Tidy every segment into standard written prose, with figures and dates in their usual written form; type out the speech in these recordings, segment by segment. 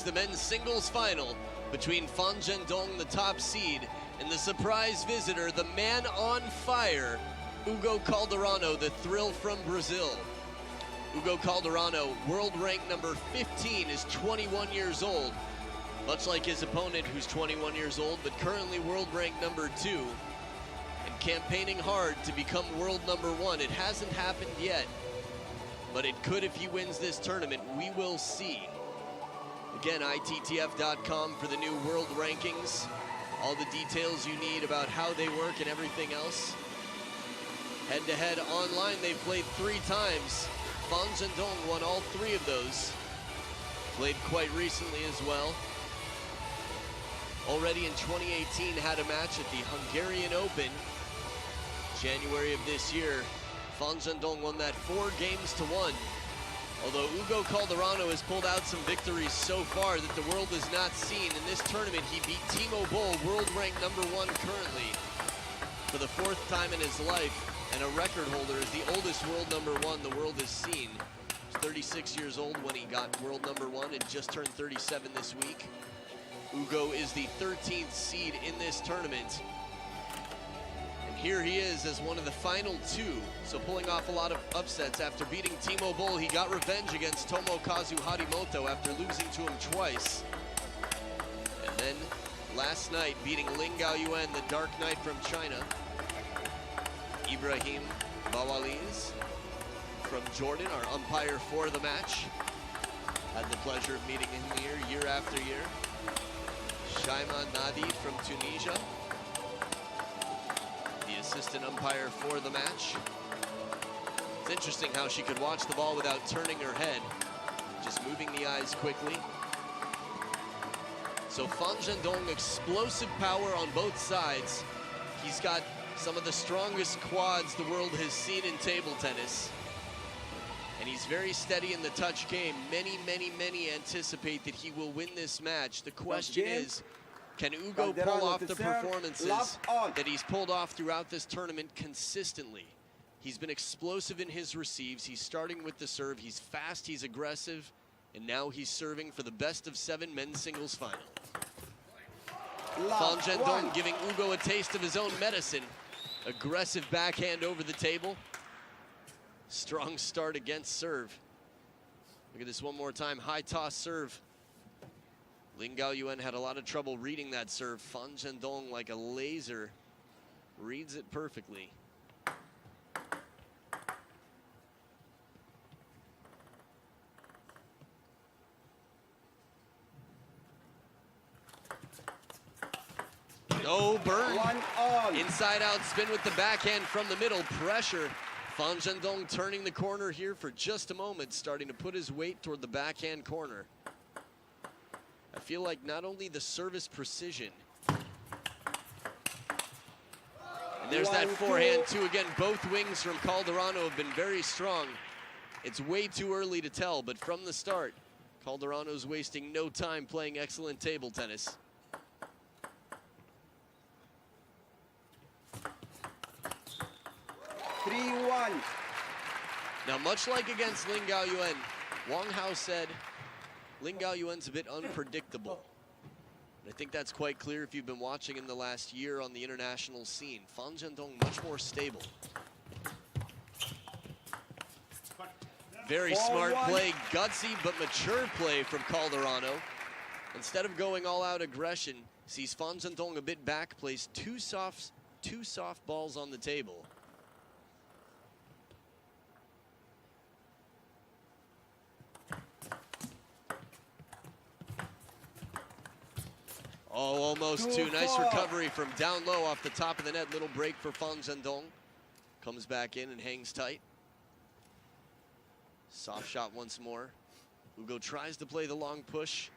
the men's singles final between ZhenDong, the top seed, and the surprise visitor, the man on fire, Hugo Calderano, the thrill from Brazil. Hugo Calderano, world rank number 15, is 21 years old, much like his opponent who's 21 years old, but currently world rank number 2, and campaigning hard to become world number 1. It hasn't happened yet, but it could if he wins this tournament. We will see. Again, ITTF.com for the new world rankings. All the details you need about how they work and everything else. Head-to-head online, they've played 3 times. ZhenDong won all 3 of those. Played quite recently as well. Already in 2018 had a match at the Hungarian Open. January of this year, ZhenDong won that 4-1. Although Hugo Calderano has pulled out some victories so far that the world has not seen. In this tournament, he beat Timo Boll, world rank number 1 currently, for the 4th time in his life, and a record holder, is the oldest world number 1 the world has seen. He was 36 years old when he got world number 1 and just turned 37 this week. Hugo is the 13th seed in this tournament. And here he is as one of the final 2, so pulling off a lot of upsets. After beating Timo Boll, he got revenge against Tomokazu Harimoto after losing to him twice. And then last night, beating Lin Gaoyuan, the Dark Knight from China. Ibrahim Bawaliz from Jordan, our umpire for the match. Had the pleasure of meeting him here year after year. Shaiman Nadi from Tunisia, the assistant umpire for the match. It's interesting how she could watch the ball without turning her head, just moving the eyes quickly. So ZhenDong, explosive power on both sides. He's got some of the strongest quads the world has seen in table tennis. And he's very steady in the touch game. Many anticipate that he will win this match. The question is, can Hugo pull off the performances that he's pulled off throughout this tournament consistently? He's been explosive in his receives. He's starting with the serve. He's fast, he's aggressive, and now he's serving for the best of 7 men's singles final. ZhenDong giving Hugo a taste of his own medicine. Aggressive backhand over the table. Strong start against serve. Look at this one more time. High toss serve. Lin Gaoyuan had a lot of trouble reading that serve. ZhenDong, like a laser, reads it perfectly. Oh, burn. Inside out spin with the backhand from the middle. Pressure. ZhenDong turning the corner here for just a moment, starting to put his weight toward the backhand corner. I feel like not only the service precision, and there's that forehand too. Again, both wings from Calderano have been very strong. It's way too early to tell, but from the start, Calderano's wasting no time playing excellent table tennis. Now, much like against Lin Gaoyuan, Wang Hao said Lin Gaoyuan's a bit unpredictable. And I think that's quite clear if you've been watching him the last year on the international scene. ZhenDong much more stable. Very smart play, gutsy but mature play from Calderano. Instead of going all out aggression, sees ZhenDong a bit back, plays two soft balls on the table. Oh, almost 2. Nice recovery from down low off the top of the net. Little break for ZhenDong. Comes back in and hangs tight. Soft shot once more. Hugo tries to play the long push,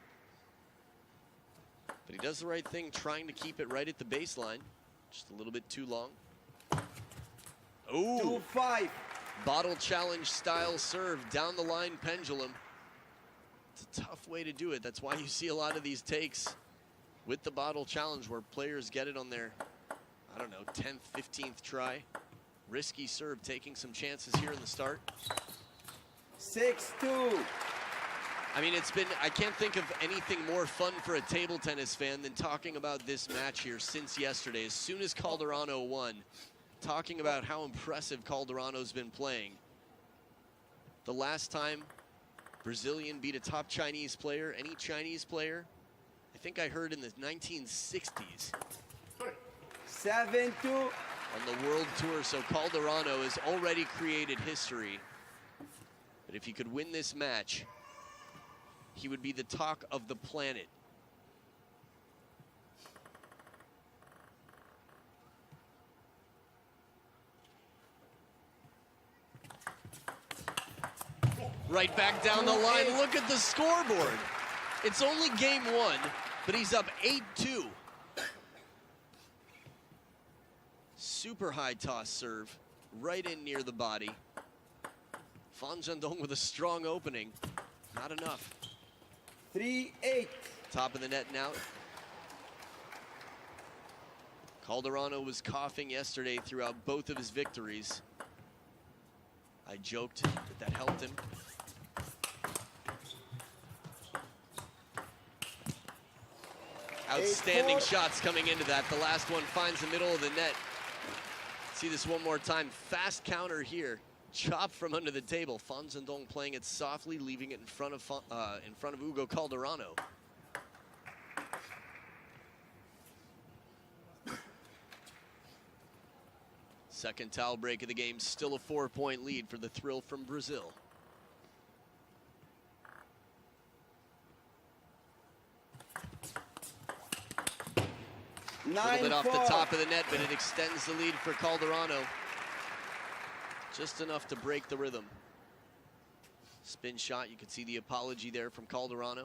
but he does the right thing, trying to keep it right at the baseline. Just a little bit too long. Oh, 2-5. Bottle challenge style serve, down the line pendulum. It's a tough way to do it. That's why you see a lot of these takes with the bottle challenge where players get it on their, I don't know, 10th, 15th try. Risky serve, taking some chances here in the start. 6-2. I mean, I can't think of anything more fun for a table tennis fan than talking about this match here since yesterday. As soon as Calderano won, talking about how impressive Calderano's been playing. The last time Brazilian beat a top Chinese player, any Chinese player, I think I heard in the 1960s. 7-2. On the World Tour, so Calderano has already created history. But if he could win this match, he would be the talk of the planet. Right back down the line. Look at the scoreboard. It's only game one, but he's up 8-2. Super high toss serve, right in near the body. ZhenDong with a strong opening. Not enough. 3-8. Top of the net now. Calderano was coughing yesterday throughout both of his victories. I joked that helped him. Outstanding shots coming into that. The last one finds the middle of the net. See this one more time. Fast counter here. Chop from under the table. ZhenDong playing it softly, leaving it in front of Hugo Calderano. Second towel break of the game. Still a 4-point lead for the Thrill from Brazil. A little bit off the top of the net, but it extends the lead for Calderano. Just enough to break the rhythm. Spin shot, you can see the apology there from Calderano.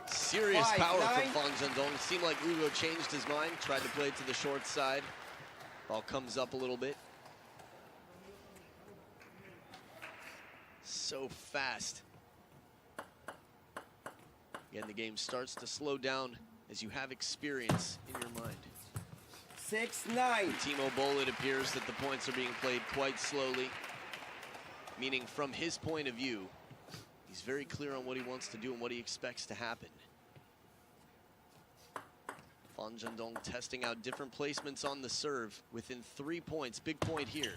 Serious power from ZhenDong. Seemed like Hugo changed his mind, tried to play it to the short side. Ball comes up a little bit. So fast. Again, the game starts to slow down as you have experience in your mind. 6-9. Timo Boll, it appears that the points are being played quite slowly, meaning from his point of view, he's very clear on what he wants to do and what he expects to happen. ZhenDong testing out different placements on the serve within 3 points. Big point here.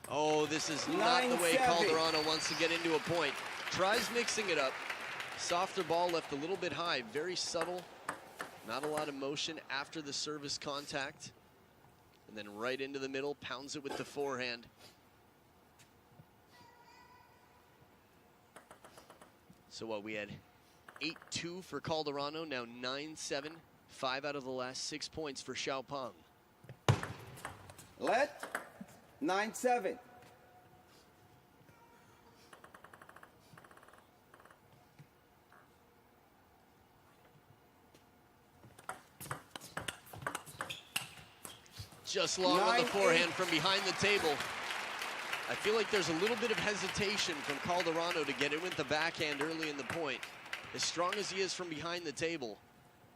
Oh, this is not the way Calderano wants to get into a point. Tries mixing it up. Softer ball left a little bit high. Very subtle. Not a lot of motion after the service contact. And then right into the middle. Pounds it with the forehand. So what, we had 8-2 for Calderano, now 9-7. 5 out of the last 6 points for Xiaopeng. Let 9-7. Just long on the forehand from behind the table. I feel like there's a little bit of hesitation from Calderano to get in with the backhand early in the point. As strong as he is from behind the table,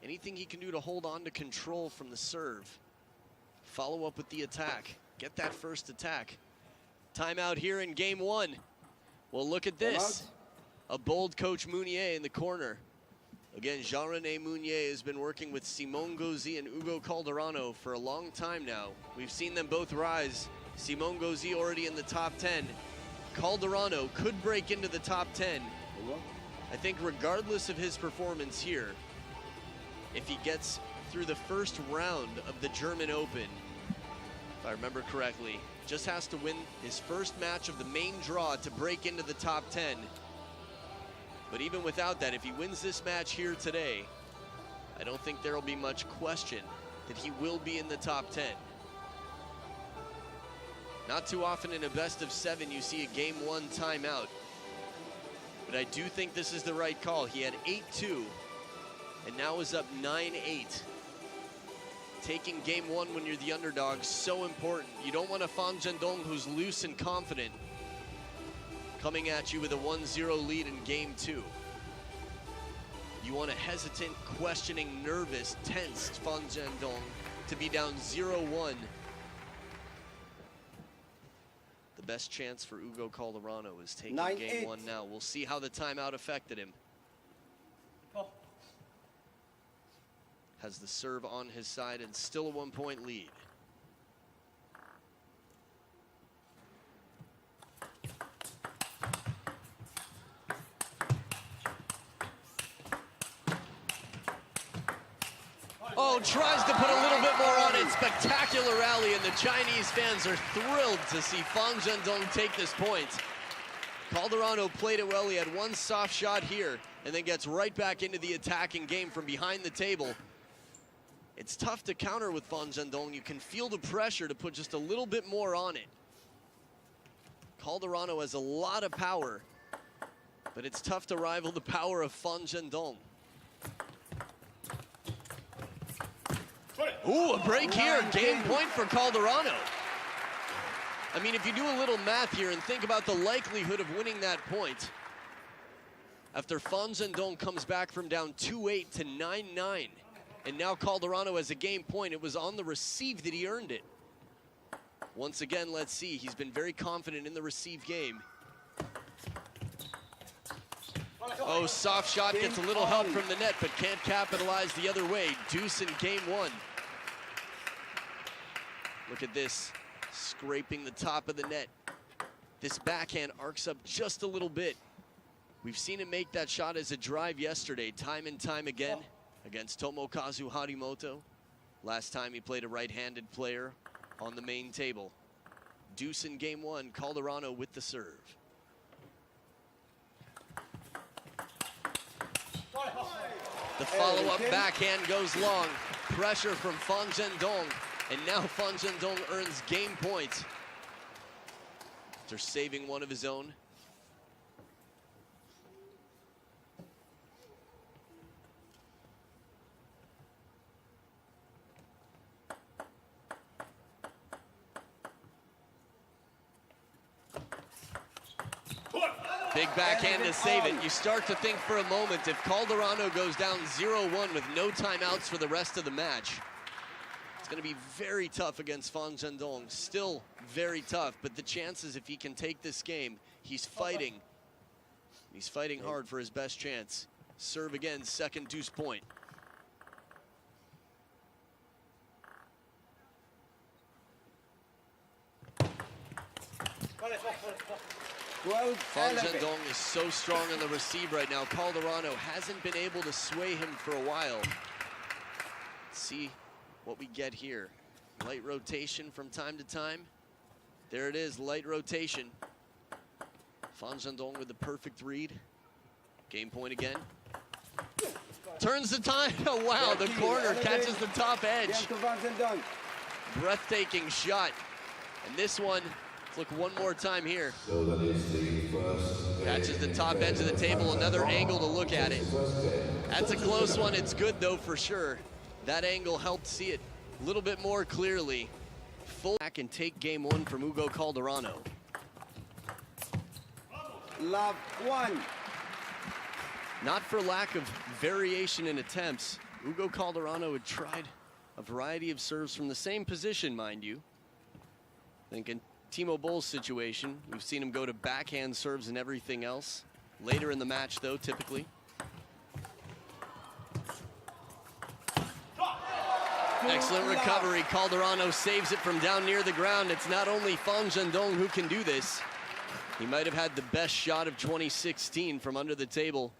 anything he can do to hold on to control from the serve. Follow up with the attack. Get that first attack. Timeout here in game one. Well, look at this. A bold Coach Mounier in the corner. Again, Jean-René Mounier has been working with Simon Gauzy and Hugo Calderano for a long time now. We've seen them both rise. Simon Gauzy already in the top 10. Calderano could break into the top 10. I think regardless of his performance here, if he gets through the first round of the German Open, if I remember correctly, just has to win his first match of the main draw to break into the top 10. But even without that, if he wins this match here today, I don't think there will be much question that he will be in the top 10. Not too often in a best of 7 you see a game 1 timeout. But I do think this is the right call. He had 8-2 and now is up 9-8. Taking game 1 when you're the underdog, so important. You don't want a ZhenDong who's loose and confident coming at you with a 1-0 lead in game 2. You want a hesitant, questioning, nervous, tensed Fan ZhenDong to be down 0-1. The best chance for Hugo Calderano is taking game 1 now. We'll see how the timeout affected him. Has the serve on his side and still a 1-point lead. Oh, tries to put a little bit more on it. Spectacular rally, and the Chinese fans are thrilled to see Fan ZhenDong take this point. Calderano played it well. He had one soft shot here and then gets right back into the attacking game from behind the table. It's tough to counter with Fan ZhenDong. You can feel the pressure to put just a little bit more on it. Calderano has a lot of power, but it's tough to rival the power of Fan ZhenDong. Ooh, a break here. Game point for Calderano. I mean, if you do a little math here and think about the likelihood of winning that point, after Fan ZhenDong comes back from down 2-8 to 9-9, and now Calderano has a game point, it was on the receive that he earned it. Once again, let's see. He's been very confident in the receive game. Oh, soft shot gets a little help from the net, but can't capitalize the other way. Deuce in game 1. Look at this, scraping the top of the net. This backhand arcs up just a little bit. We've seen him make that shot as a drive yesterday, time and time again, against Tomokazu Harimoto. Last time he played a right-handed player on the main table. Deuce in game 1, Calderano with the serve. The follow-up backhand goes long. Pressure from Fan ZhenDong. And now Fan ZhenDong earns game point. After saving one of his own. Big backhand to save it. You start to think for a moment, if Calderano goes down 0-1 with no timeouts for the rest of the match, it's going to be very tough against Fan ZhenDong. Still very tough, but the chances, if he can take this game, he's fighting. He's fighting hard for his best chance. Serve again, second deuce point. Fan ZhenDong is so strong on the receive right now. Calderano hasn't been able to sway him for a while. Let's see what we get here. Light rotation from time to time. There it is, light rotation. Fan ZhenDong with the perfect read. Game point again. Turns the time. Oh, wow, the corner catches the top edge. Breathtaking shot. And this one, let's look one more time here. Catches the top edge of the table, another angle to look at it. That's a close one. It's good, though, for sure. That angle helped see it a little bit more clearly. Full back and take game 1 from Hugo Calderano. Love 1. Not for lack of variation in attempts, Hugo Calderano had tried a variety of serves from the same position, mind you. I think in Timo Boll's situation, we've seen him go to backhand serves and everything else. Later in the match, though, typically. Excellent recovery. Calderano saves it from down near the ground. It's not only Fan ZhenDong who can do this. He might have had the best shot of 2016 from under the table.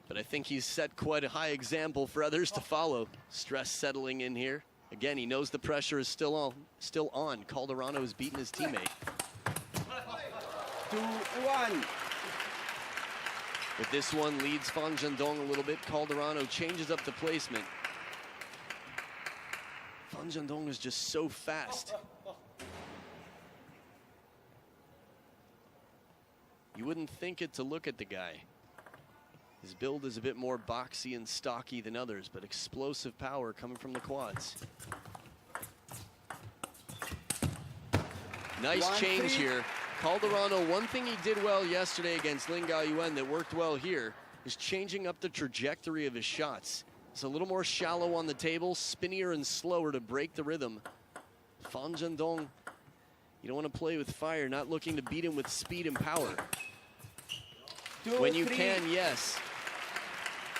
But I think he's set quite a high example for others to follow. Stress settling in here. Again, he knows the pressure is still on. Calderano has beaten his teammate. 2-1. But this one leads Fan ZhenDong a little bit. Calderano changes up the placement. Fan ZhenDong is just so fast. You wouldn't think it to look at the guy. His build is a bit more boxy and stocky than others, but explosive power coming from the quads. Nice change here. Calderano, one thing he did well yesterday against Lin Gaoyuan that worked well here is changing up the trajectory of his shots. It's a little more shallow on the table, spinnier and slower to break the rhythm. Fan ZhenDong, you don't want to play with fire, not looking to beat him with speed and power. When you can, yes.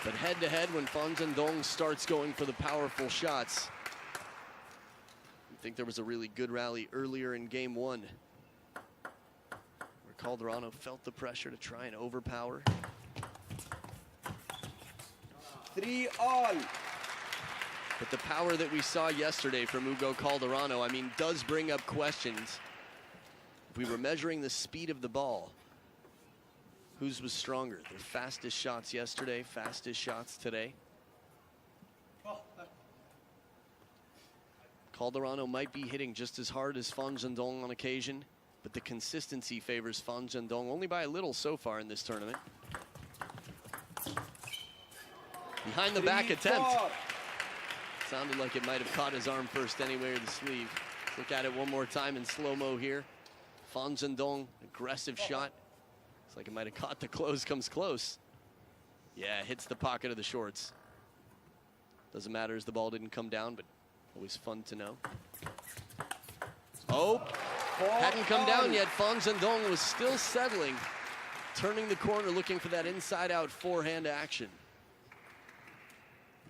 But head-to-head, when Fan ZhenDong starts going for the powerful shots, I think there was a really good rally earlier in game one, where Calderano felt the pressure to try and overpower. 3-all. But the power that we saw yesterday from Hugo Calderano, I mean, does bring up questions. If we were measuring the speed of the ball, whose was stronger? Their fastest shots yesterday, fastest shots today. Calderano might be hitting just as hard as Fan ZhenDong on occasion, but the consistency favors Fan ZhenDong only by a little so far in this tournament. Behind the back attempt. Sounded like it might have caught his arm first anyway, or the sleeve. Let's look at it one more time in slow-mo here. Fan ZhenDong, aggressive shot. Looks like it might have caught the close, comes close. Yeah, hits the pocket of the shorts. Doesn't matter as the ball didn't come down, but always fun to know. Oh, hadn't come down yet. Fan ZhenDong was still settling, turning the corner, looking for that inside-out forehand action.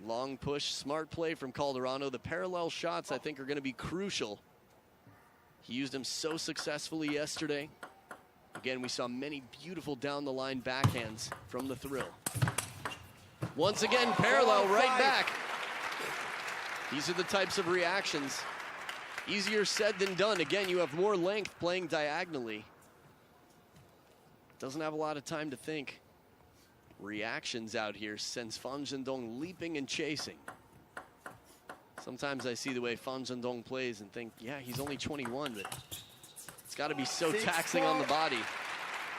Long push, smart play from Calderano. The parallel shots, I think, are going to be crucial. He used them so successfully yesterday. Again, we saw many beautiful down-the-line backhands from the thrill. Once again, parallel right back. These are the types of reactions. Easier said than done. Again, you have more length playing diagonally. Doesn't have a lot of time to think. Reactions out here sends Fan ZhenDong leaping and chasing. Sometimes I see the way Fan ZhenDong plays and think, yeah, he's only 21, but it's got to be so taxing on the body.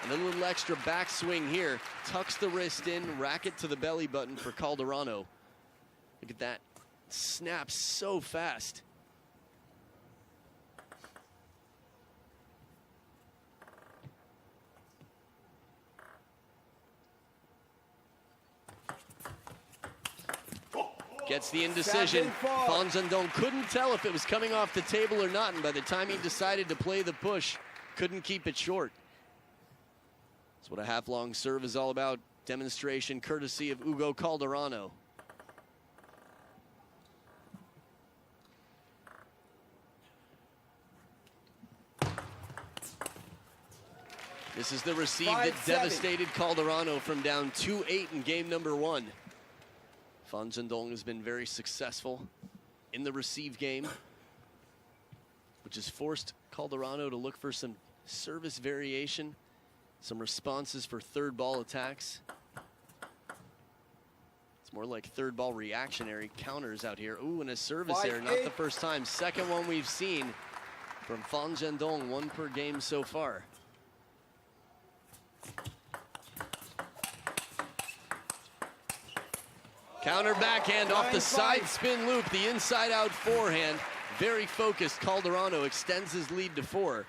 And a little extra backswing here. Tucks the wrist in, racket to the belly button for Calderano. Look at that. Snaps so fast. Gets the indecision. Fan ZhenDong couldn't tell if it was coming off the table or not, and by the time he decided to play the push, couldn't keep it short. That's what a half-long serve is all about. Demonstration courtesy of Hugo Calderano. This is the receive that devastated Calderano from down 2-8 in game number one. Fan ZhenDong has been very successful in the receive game, which has forced Calderano to look for some service variation, some responses for third ball attacks. It's more like third ball reactionary counters out here. Ooh, and a service error, not the first time. Second one we've seen from Fan ZhenDong, one per game so far. Counter backhand off the side spin loop, the inside out forehand. Very focused, Calderano extends his lead to 4.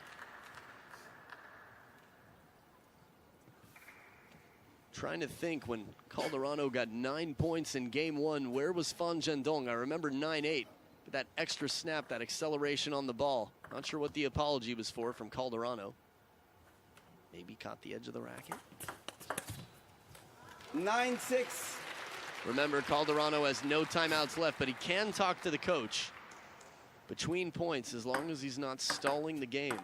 Trying to think, when Calderano got 9 points in game one, where was Fan ZhenDong? I remember 9-8, but that extra snap, that acceleration on the ball. Not sure what the apology was for from Calderano. Maybe caught the edge of the racket. 9-6. Remember, Calderano has no timeouts left, but he can talk to the coach between points as long as he's not stalling the game.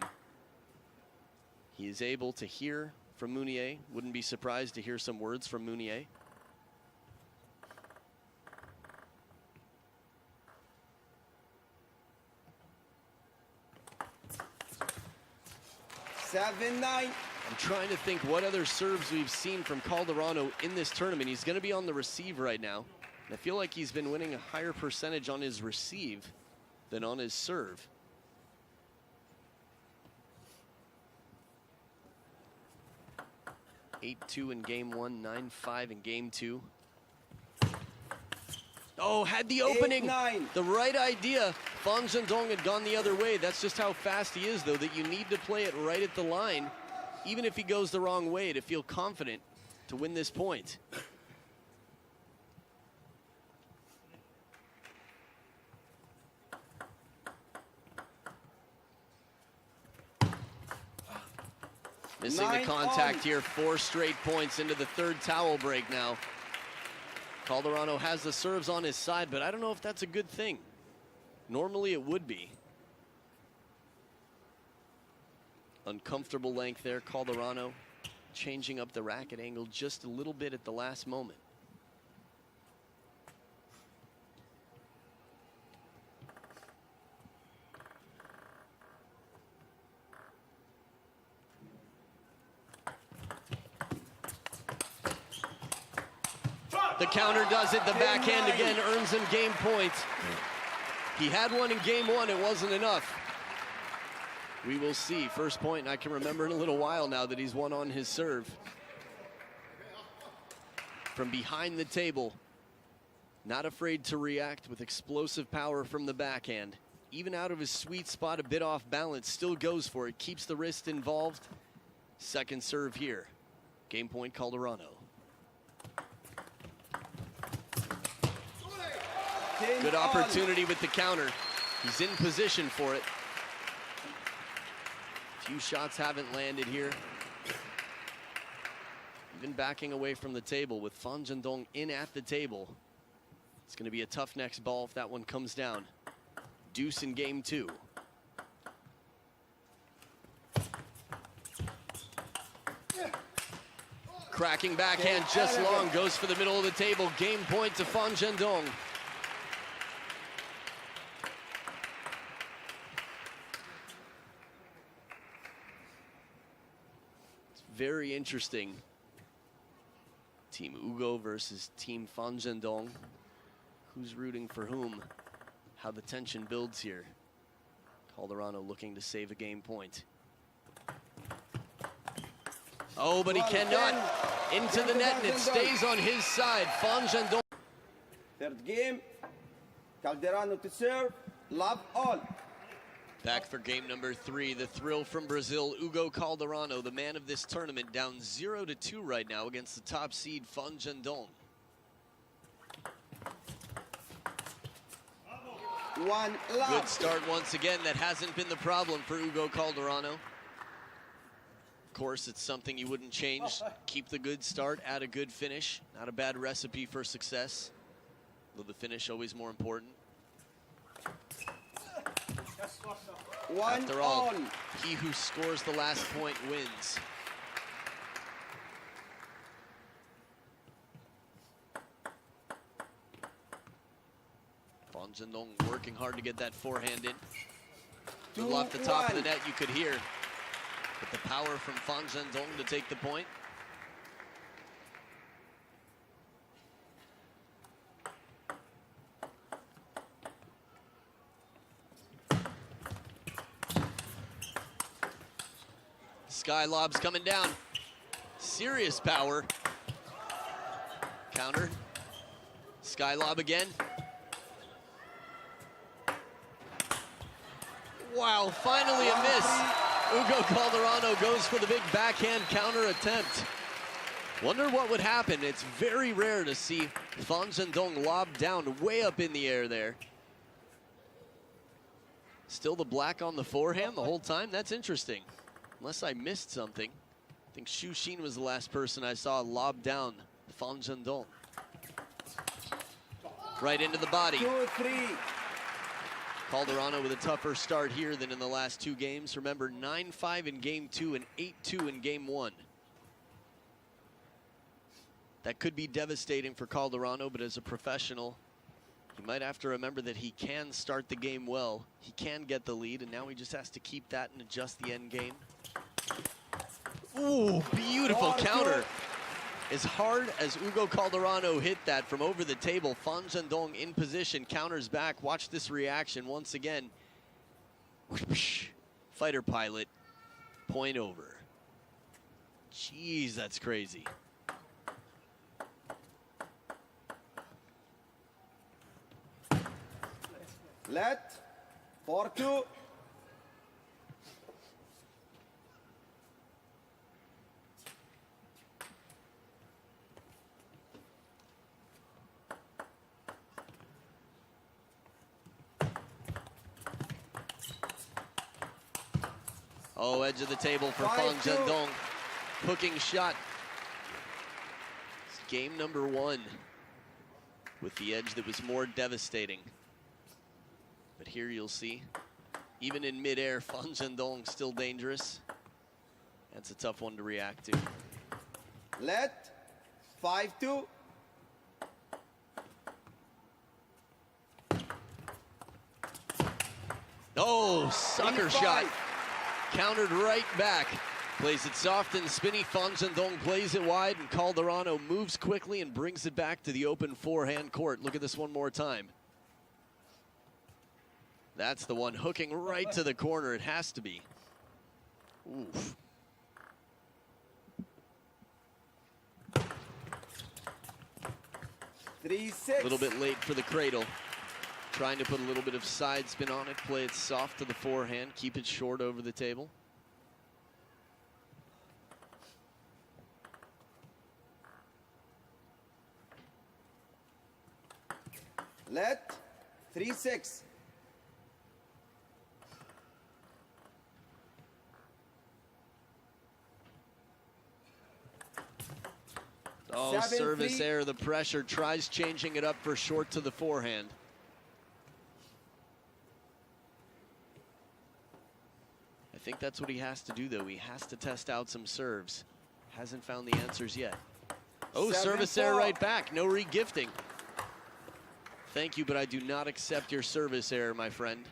He is able to hear from Mounier. Wouldn't be surprised to hear some words from Mounier. Seven-9. I'm trying to think what other serves we've seen from Calderano in this tournament. He's going to be on the receive right now. And I feel like he's been winning a higher percentage on his receive than on his serve. (8-2) in game one, 9-5 in game two. Oh, had the opening. 8-9. The right idea. Fan ZhenDong had gone the other way. That's just how fast he is, though, that you need to play it right at the line, even if he goes the wrong way, to feel confident to win this point. Missing the contact here, 4 straight points into the 3rd towel break now. Calderano has the serves on his side, but I don't know if that's a good thing. Normally it would be. Uncomfortable length there, Calderano changing up the racket angle just a little bit at the last moment. The counter does it, the backhand again earns him game point. He had one in game 1, it wasn't enough. We will see. First point, and I can remember in a little while now that he's won on his serve. From behind the table, not afraid to react with explosive power from the backhand. Even out of his sweet spot, a bit off balance, still goes for it, keeps the wrist involved. Second serve here. Game point, Calderano. Good opportunity with the counter. He's in position for it. Few shots haven't landed here. Even backing away from the table with Fan ZhenDong in at the table. It's going to be a tough next ball if that one comes down. Deuce in game 2. Cracking backhand just long, goes for the middle of the table. Game point to Fan ZhenDong. Very interesting. Team Hugo versus Team Fan ZhenDong. Who's rooting for whom? How the tension builds here. Calderano looking to save a game point. Oh, but he cannot. Into the net, and it stays on his side. Fan ZhenDong. Third game. Calderano to serve. Love all. Back for game number 3, the thrill from Brazil, Hugo Calderano, the man of this tournament, down 0-2 right now against the top seed, Fan ZhenDong. Good start once again. That hasn't been the problem for Hugo Calderano. Of course, it's something you wouldn't change. Keep the good start, add a good finish. Not a bad recipe for success, though the finish always more important. After all, he who scores the last point wins. Fan ZhenDong working hard to get that forehand in. Little off the top of the net, you could hear. But the power from Fan ZhenDong to take the point. Sky lob's coming down. Serious power. Counter. Sky lob again. Wow, finally a miss. Hugo Calderano goes for the big backhand counter attempt. Wonder what would happen. It's very rare to see Fan ZhenDong lob down way up in the air there. Still the black on the forehand the whole time? That's interesting. Unless I missed something. I think Xu Xin was the last person I saw lob down Fan ZhenDong. Right into the body. 2-3. Calderano with a tougher start here than in the last 2 games. Remember, 9-5 in game 2 and 8-2 in game 1. That could be devastating for Calderano, but as a professional, he might have to remember that he can start the game well. He can get the lead, and now he just has to keep that and adjust the end game. Ooh, beautiful counter. As hard as Hugo Calderano hit that from over the table, Fan ZhenDong in position, counters back. Watch this reaction once again. Fighter pilot, point over. Jeez, that's crazy. Let. 4-2. Oh, edge of the table for Fan 5-2. ZhenDong. Hooking shot. It's game number 1 with the edge that was more devastating. But here you'll see, even in midair, Fan ZhenDong still dangerous. That's a tough one to react to. Let 5-2. Oh, sucker 3-5. shot. Countered right back. Plays it soft and spinny. Fan ZhenDong plays it wide, and Calderano moves quickly and brings it back to the open forehand court. Look at this one more time. That's the one hooking right to the corner. It has to be. Oof. A 3-6. little bit late for the cradle. Trying to put a little bit of side spin on it. Play it soft to the forehand. Keep it short over the table. Let 3-6. Oh, 7-3. service error, the pressure, tries changing it up for short to the forehand. I think that's what he has to do, though. He has to test out some serves. Hasn't found the answers yet. Oh, 7-4. service error right back. No re-gifting. Thank you, but I do not accept your service error, my friend.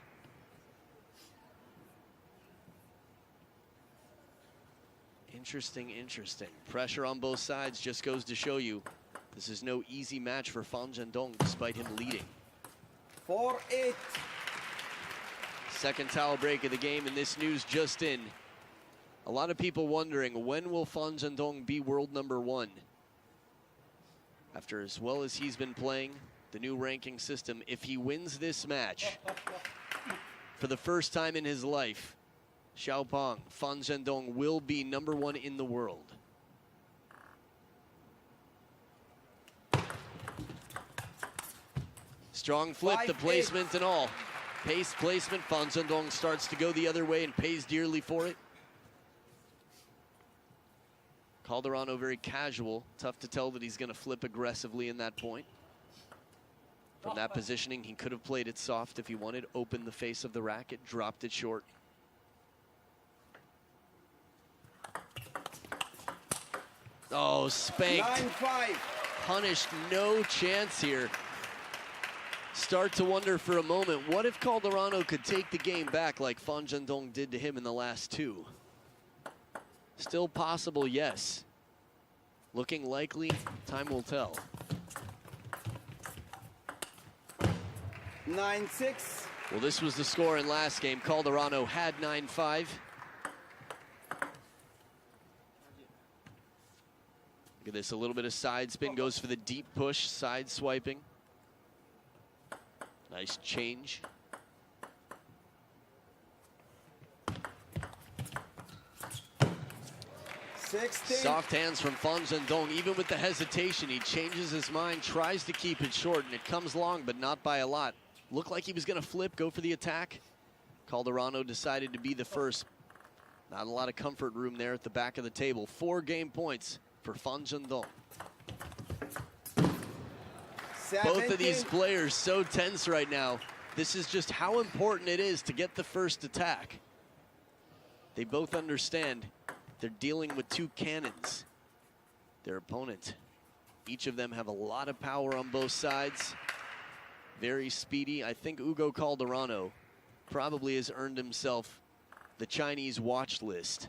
Interesting, interesting. Pressure on both sides just goes to show you this is no easy match for Fan ZhenDong, despite him leading. 4-8. Second towel break of the game, and this news just in. A lot of people wondering, when will Fan ZhenDong be world number 1? After as well as he's been playing, the new ranking system, if he wins this match for the first time in his life, Xiaopeng, Fan ZhenDong will be number 1 in the world. Strong flip, the 5-8. placement and all. Pace placement, Fan ZhenDong starts to go the other way and pays dearly for it. Calderano very casual. Tough to tell that he's going to flip aggressively in that point. From that positioning, he could have played it soft if he wanted. Opened the face of the racket, dropped it short. Oh, spanked. 9-5. Punished, no chance here. Start to wonder for a moment, what if Calderano could take the game back like Fan ZhenDong did to him in the last 2? Still possible, yes. Looking likely, time will tell. 9-6. Well, this was the score in last game. Calderano had 9-5. Look at this, a little bit of side spin, goes for the deep push, side swiping. Nice change. Soft hands from Fan ZhenDong. Even with the hesitation, he changes his mind, tries to keep it short, and it comes long, but not by a lot. Looked like he was going to flip, go for the attack. Calderano decided to be the first. Not a lot of comfort room there at the back of the table. 4 game points for Fan ZhenDong. Both of these players so tense right now. This is just how important it is to get the first attack. They both understand they're dealing with 2 cannons. Their opponent. Each of them have a lot of power on both sides. Very speedy. I think Hugo Calderano probably has earned himself the Chinese watch list.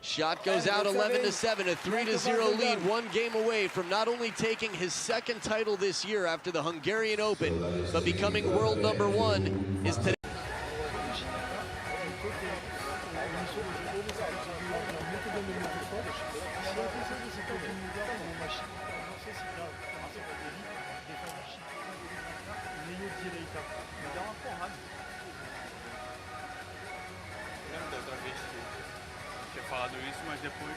Shot goes out 11-7, a 3-0 lead, 1 game away from not only taking his 2nd title this year after the Hungarian Open, but becoming world number 1 is today. dá uma porrada. Lembra da outra vez que eu tinha falado isso, mas depois...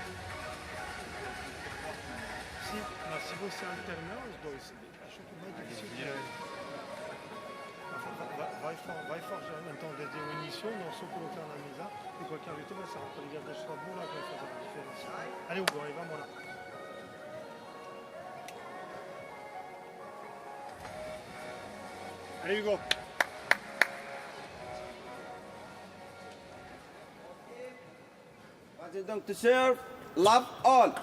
Sim, mas se você alternar os dois, acho que é mais difícil. Vai forjar, então, desde o início, não só colocar na mesa, e qualquer jeito vai ser a liga de sua bola que vai fazer a diferença. Allez, Hugo, allez, vamos lá. Allez, Hugo. ZhenDong to serve. Love all.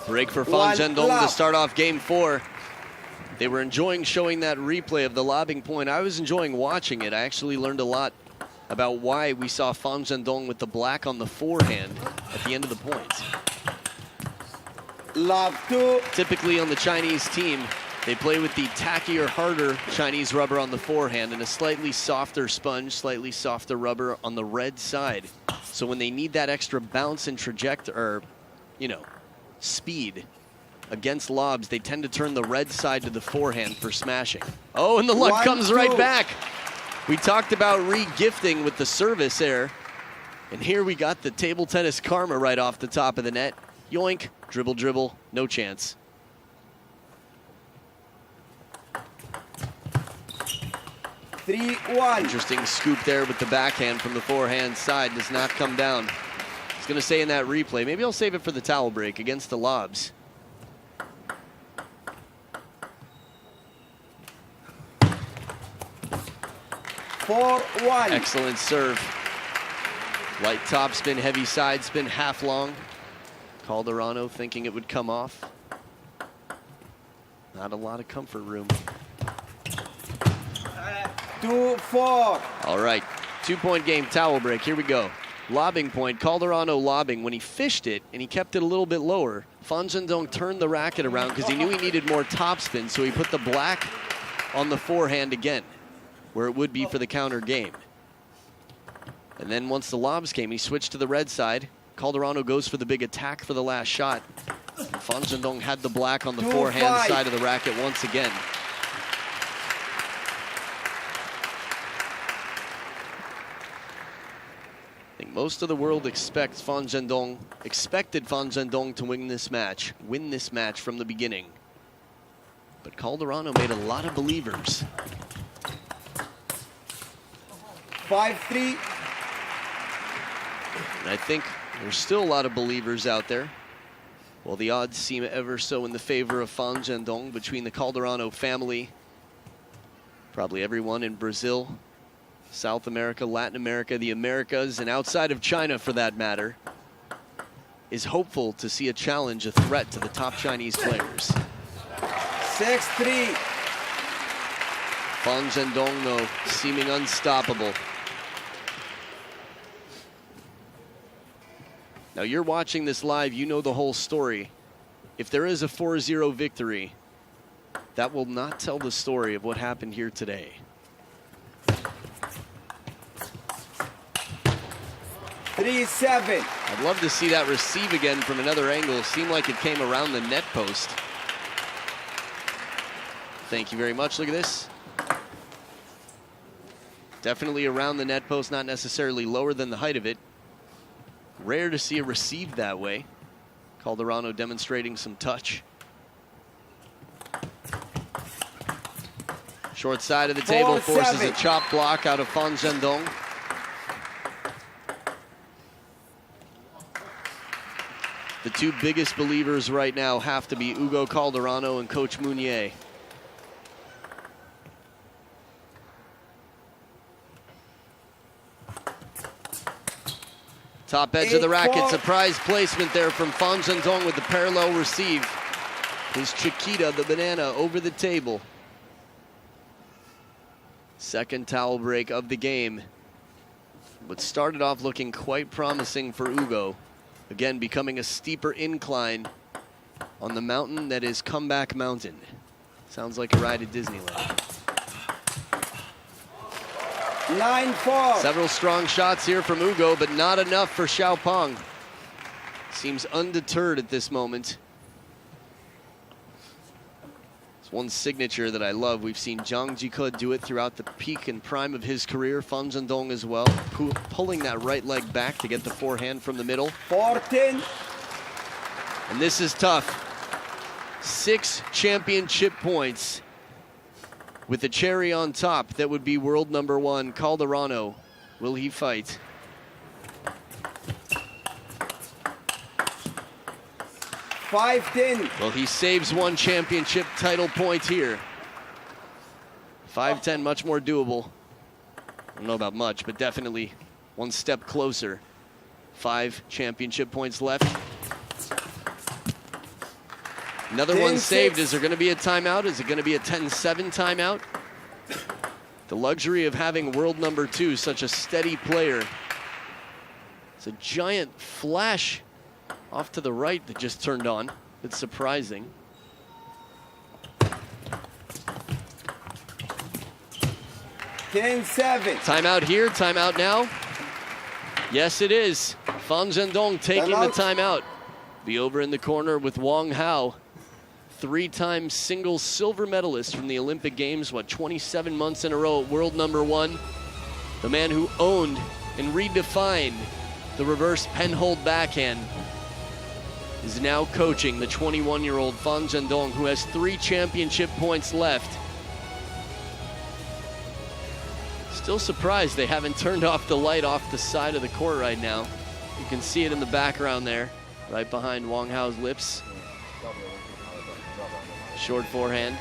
Break for ZhenDong to start off game 4. They were enjoying showing that replay of the lobbing point. I was enjoying watching it. I actually learned a lot about why we saw ZhenDong with the black on the forehand at the end of the points. Love two. Typically on the Chinese team, they play with the tackier, harder Chinese rubber on the forehand and a slightly softer sponge, slightly softer rubber on the red side. So when they need that extra bounce and trajectory, or, you know, speed against lobs, they tend to turn the red side to the forehand for smashing. Oh, and the luck comes right back. We talked about re-gifting with the service error, and here we got the table tennis karma right off the top of the net. Yoink, dribble, dribble, no chance. Three, one. Interesting scoop there with the backhand from the forehand side, does not come down. It's going to stay in that replay. Maybe I'll save it for the towel break against the lobs. Four, one. Excellent serve. Light topspin, heavy side spin, half long. Calderano thinking it would come off. Not a lot of comfort room. 2-4. All right, 2-point game, towel break. Here we go. Lobbing point, Calderano lobbing. When he fished it and he kept it a little bit lower, ZhenDong turned the racket around because he knew he needed more topspin, so he put the black on the forehand again, where it would be for the counter game. And then once the lobs came, he switched to the red side. Calderano goes for the big attack for the last shot. ZhenDong had the black on the forehand side of the racket once again. I think most of the world expected ZhenDong to win this match from the beginning. But Calderano made a lot of believers. 5-3. And I think there's still a lot of believers out there. Well, the odds seem ever so in the favor of ZhenDong between the Calderano family. Probably everyone in Brazil, South America, Latin America, the Americas, and outside of China for that matter, is hopeful to see a challenge, a threat to the top Chinese players. 6-3. ZhenDong, though, seeming unstoppable. Now, you're watching this live, you know the whole story. If there is a 4-0 victory, that will not tell the story of what happened here today. 3-7. I'd love to see that receive again from another angle. It seemed like it came around the net post. Thank you very much. Look at this. Definitely around the net post, not necessarily lower than the height of it. Rare to see it received that way. Calderano demonstrating some touch. Short side of the table forces a chop block out of ZhenDong. The two biggest believers right now have to be Hugo Calderano and Coach Mounier. Top edge of the racket, surprise placement there from ZhenDong with the parallel receive. His Chiquita, the banana, over the table. Second towel break of the game. What started off looking quite promising for Hugo. Again, becoming a steeper incline on the mountain that is Comeback Mountain. Sounds like a ride at Disneyland. 9-4. Several strong shots here from Hugo, but not enough for Xiaopeng. Seems undeterred at this moment. one signature that I love. We've seen Zhang Jike do it throughout the peak and prime of his career. Fan ZhenDong as well, pulling that right leg back to get the forehand from the middle. 14. And this is tough. 6 championship points with the cherry on top. That would be world number 1, Calderano. Will he fight? $5-10. Well, he saves 1 championship title point here. 5-10, much more doable. I don't know about much, but definitely one step closer. 5 championship points left. Another one saved. Is there going to be a timeout? Is it going to be a 10-7 timeout? The luxury of having world number 2, such a steady player. It's a giant flash off to the right that just turned on. It's surprising. Timeout here, timeout now. Yes, it is. Fan ZhenDong taking the timeout. Be over in the corner with Wang Hao. 3-time single silver medalist from the Olympic Games, 27 months in a row at world number 1. The man who owned and redefined the reverse penhold backhand is now coaching the 21-year-old Fan ZhenDong, who has 3 championship points left. Still surprised they haven't turned off the light off the side of the court right now. You can see it in the background there, right behind Wang Hao's lips. Short forehand.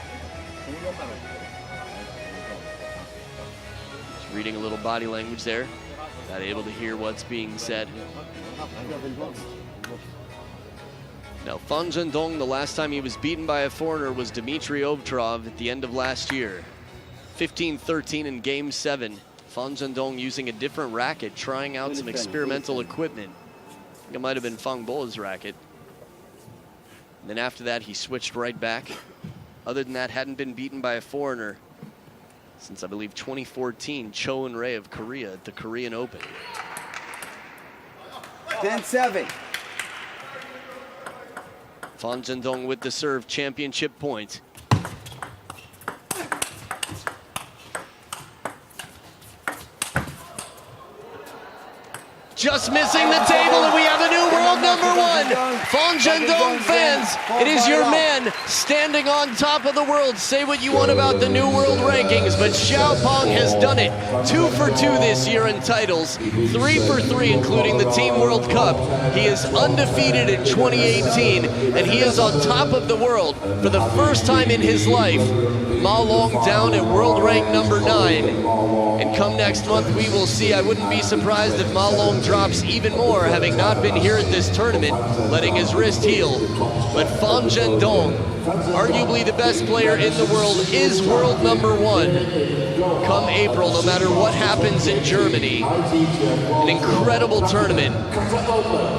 Just reading a little body language there. Not able to hear what's being said. Now, Fan ZhenDong, the last time he was beaten by a foreigner was Dmitry Ovtcharov at the end of last year. 15-13 in Game 7. Fan ZhenDong using a different racket, trying out some experimental equipment. I think it might have been Fang Bo's racket. And then after that, he switched right back. Other than that, hadn't been beaten by a foreigner since, I believe, 2014, Cho In-rae of Korea at the Korean Open. 10-7. Fan ZhenDong with the serve, championship point. Just missing the table, and we have a new world number 1. Fan ZhenDong fans, it is your man standing on top of the world. Say what you want about the new world rankings, but Xiaopeng has done it. 2 for 2 this year in titles, 3 for 3, including the Team World Cup. He is undefeated in 2018, and he is on top of the world for the first time in his life. Ma Long down at world rank number 9. And come next month, we will see. I wouldn't be surprised if Ma Long drops even more, having not been here at this tournament, letting his wrist heal. But Fan ZhenDong, arguably the best player in the world, is world number 1. Come April, no matter what happens in Germany. An incredible tournament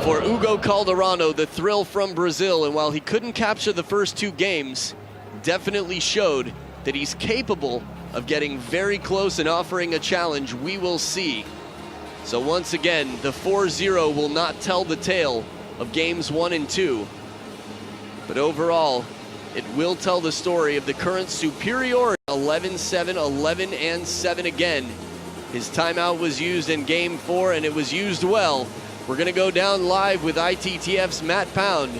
for Hugo Calderano, the thrill from Brazil. And while he couldn't capture the first 2 games, definitely showed that he's capable of getting very close and offering a challenge. We will see. So once again, the 4-0 will not tell the tale of games 1 and 2. But overall, it will tell the story of the current superiority. 11-7, 11-7 again. His timeout was used in game 4, and it was used well. We're gonna go down live with ITTF's Matt Pound